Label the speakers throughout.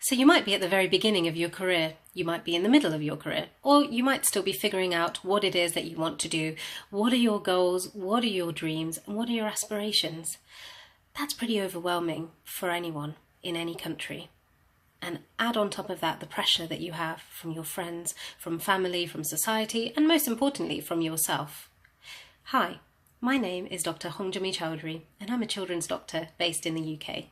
Speaker 1: So you might be at the very beginning of your career, you might be in the middle of your career, or you might still be figuring out what it is that you want to do. What are your goals? What are your dreams? And what are your aspirations? That's pretty overwhelming for anyone in any country. And add on top of that the pressure that you have from your friends, from family, from society, and most importantly, from yourself. Hi, my name is Dr. Samyami Chowdhury, and I'm a children's doctor based in the UK.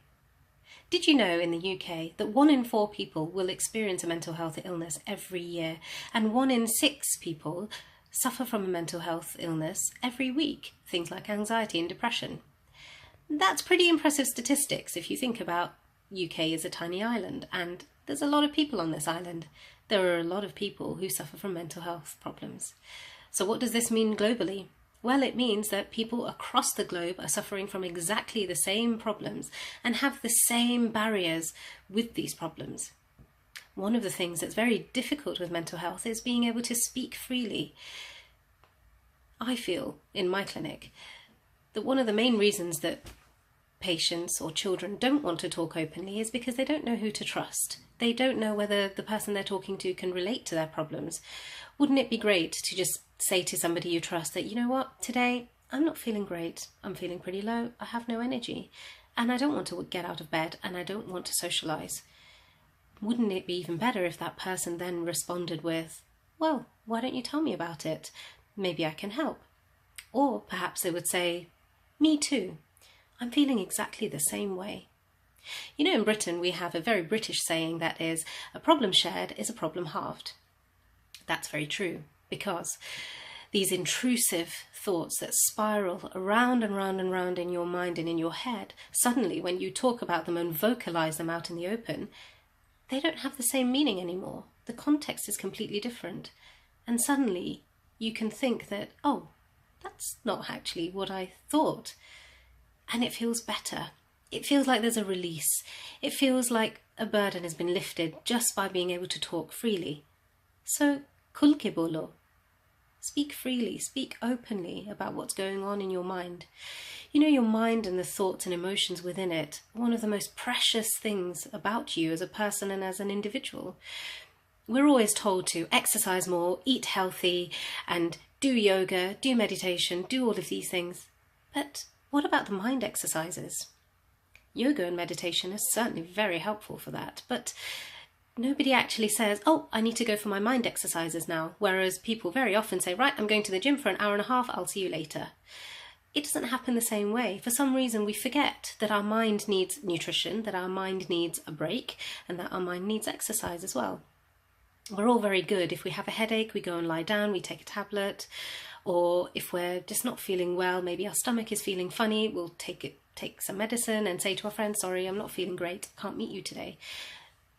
Speaker 1: Did you know in the UK that 1 in 4 people will experience a mental health illness every year, and 1 in 6 people suffer from a mental health illness every week, things like anxiety and depression? That's pretty impressive statistics if you think about UK is a tiny island, and there's a lot of people on this island. There are a lot of people who suffer from mental health problems. So what does this mean globally? Well, it means that people across the globe are suffering from exactly the same problems and have the same barriers with these problems. One of the things that's very difficult with mental health is being able to speak freely. I feel in my clinic that one of the main reasons that patients or children don't want to talk openly is because they don't know who to trust. They don't know whether the person they're talking to can relate to their problems. Wouldn't it be great to just say to somebody you trust that, you know what, today I'm not feeling great, I'm feeling pretty low, I have no energy, and I don't want to get out of bed, and I don't want to socialise. Wouldn't it be even better if that person then responded with, well, why don't you tell me about it? Maybe I can help. Or perhaps they would say, me too, I'm feeling exactly the same way. You know, in Britain we have a very British saying that is, a problem shared is a problem halved. That's very true, because these intrusive thoughts that spiral around and round and round in your mind and in your head, suddenly when you talk about them and vocalize them out in the open, they don't have the same meaning anymore. The context is completely different. And suddenly you can think that, oh, that's not actually what I thought. And it feels better. It feels like there's a release. It feels like a burden has been lifted just by being able to talk freely. So, Khul Ke Bolo. Speak freely, speak openly about what's going on in your mind. You know, your mind and the thoughts and emotions within it are one of the most precious things about you as a person and as an individual. We're always told to exercise more, eat healthy, and do yoga, do meditation, do all of these things. But what about the mind exercises? Yoga and meditation is certainly very helpful for that, but nobody actually says, oh, I need to go for my mind exercises now, whereas people very often say, right, I'm going to the gym for an hour and a half, I'll see you later. It doesn't happen the same way. For some reason, we forget that our mind needs nutrition, that our mind needs a break, and that our mind needs exercise as well. We're all very good. If we have a headache, we go and lie down, we take a tablet, or if we're just not feeling well, maybe our stomach is feeling funny, we'll take some medicine and say to our friend, sorry, I'm not feeling great, can't meet you today.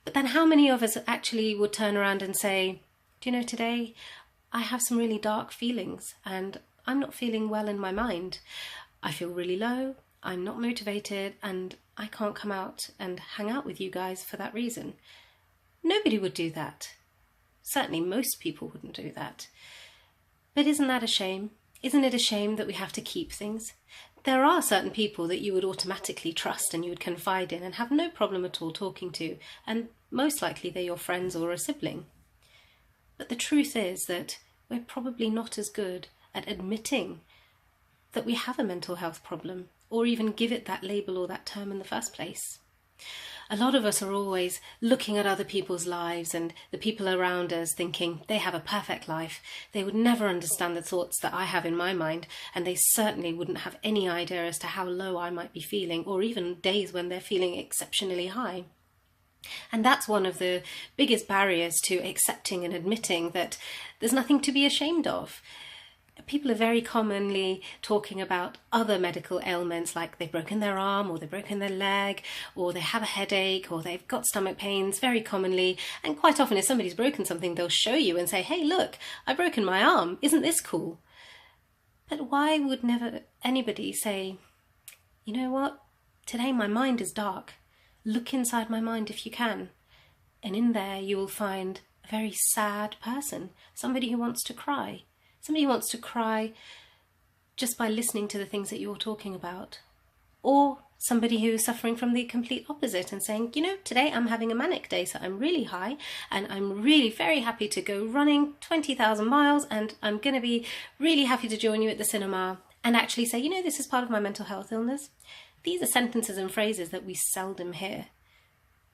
Speaker 1: But then how many of us actually would turn around and say, do you know, today I have some really dark feelings and I'm not feeling well in my mind. I feel really low, I'm not motivated, and I can't come out and hang out with you guys for that reason. Nobody would do that. Certainly most people wouldn't do that. But isn't that a shame? Isn't it a shame that we have to keep things? There are certain people that you would automatically trust and you would confide in and have no problem at all talking to, and most likely they're your friends or a sibling. But the truth is that we're probably not as good at admitting that we have a mental health problem, or even give it that label or that term in the first place. A lot of us are always looking at other people's lives and the people around us thinking they have a perfect life. They would never understand the thoughts that I have in my mind, and they certainly wouldn't have any idea as to how low I might be feeling, or even days when they're feeling exceptionally high. And that's one of the biggest barriers to accepting and admitting that there's nothing to be ashamed of. People are very commonly talking about other medical ailments, like they've broken their arm, or they've broken their leg, or they have a headache, or they've got stomach pains, very commonly. And quite often if somebody's broken something, they'll show you and say, hey, look, I've broken my arm, isn't this cool? But why would never anybody say, you know what, today my mind is dark. Look inside my mind if you can. And in there you will find a very sad person, somebody who wants to cry. Somebody who wants to cry just by listening to the things that you're talking about. Or somebody who's suffering from the complete opposite and saying, you know, today I'm having a manic day, so I'm really high and I'm really very happy to go running 20,000 miles, and I'm going to be really happy to join you at the cinema, and actually say, you know, this is part of my mental health illness. These are sentences and phrases that we seldom hear.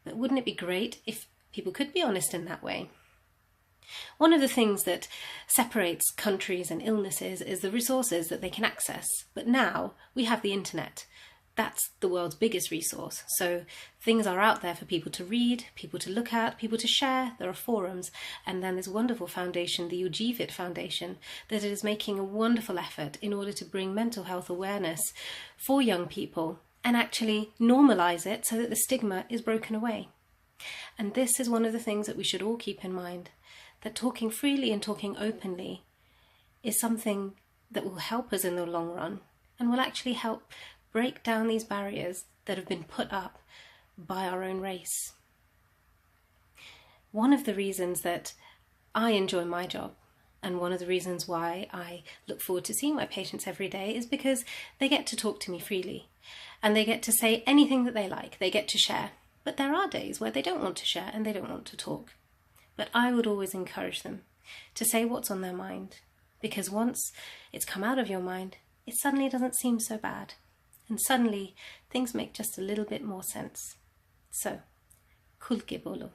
Speaker 1: But wouldn't it be great if people could be honest in that way? One of the things that separates countries and illnesses is the resources that they can access. But now we have the internet. That's the world's biggest resource. So things are out there for people to read, people to look at, people to share. There are forums. And then this wonderful foundation, the Ujjeevit Foundation, that is making a wonderful effort in order to bring mental health awareness for young people and actually normalise it so that the stigma is broken away. And this is one of the things that we should all keep in mind, that talking freely and talking openly is something that will help us in the long run and will actually help break down these barriers that have been put up by our own race. One of the reasons that I enjoy my job, and one of the reasons why I look forward to seeing my patients every day, is because they get to talk to me freely and they get to say anything that they like, they get to share. But there are days where they don't want to share and they don't want to talk. But I would always encourage them to say what's on their mind, because once it's come out of your mind, it suddenly doesn't seem so bad. And suddenly things make just a little bit more sense. So, Khul Ke Bolo.